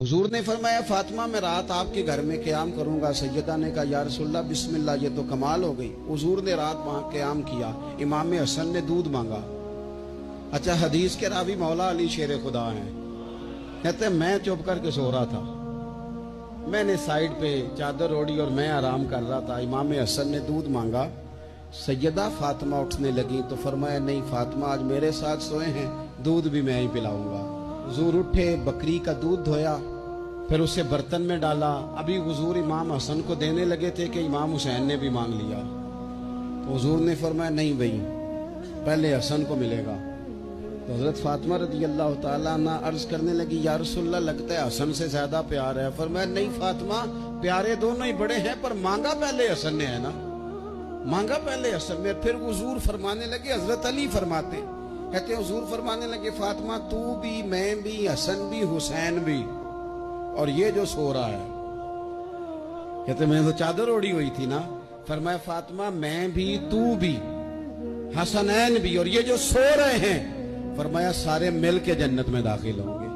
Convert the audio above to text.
हुजूर ने फरमाया फातिमा मैं रात आपके घर में क़याम करूंगा। सैयदा ने कहा या रसूलल्लाह बिस्मिल्लाह, ये तो कमाल हो गई। हुजूर ने रात वहां क़याम किया। इमाम हसन ने दूध मांगा। अच्छा, हदीस के रावी मौला अली शेर खुदा हैं। कहते मैं चुप करके सो रहा था, मैंने साइड पे चादर ओढ़ी और मैं आराम कर रहा था। इमाम हसन ने दूध मांगा। सैयदा फातिमा उठने लगी तो फरमाया नहीं फातिमा आज मेरे साथ सोए हैं, दूध भी मैं ही पिलाऊंगा। हुजूर उठे, बकरी का दूध धोया, फिर उसे बर्तन में डाला। अभी हुजूर इमाम हसन को देने लगे थे कि इमाम हुसैन ने भी मांग लिया। तो हुजूर ने फरमाया नहीं भाई, पहले हसन को मिलेगा। तो हजरत फातिमा रज़ी अल्लाह ताला अन्हा अर्ज करने लगी या रसूलल्लाह लगता है हसन से ज्यादा प्यार है। फरमाया नहीं फातिमा, प्यारे दोनों ही बड़े हैं, पर मांगा पहले हसन ने है ना, मांगा पहले हसन ने। फिर हुजूर फरमाने लगे, हजरत अली फरमाते, कहते हुजूर फरमाने लगे फातिमा तू भी, मैं भी, हसन भी, हुसैन भी, और ये जो सो रहा है। कहते मैं तो चादर ओढ़ी हुई थी ना। फरमाया फातिमा मैं भी, तू भी, हसनैन भी, और ये जो सो रहे हैं, फरमाया सारे मिल के जन्नत में दाखिल होंगे।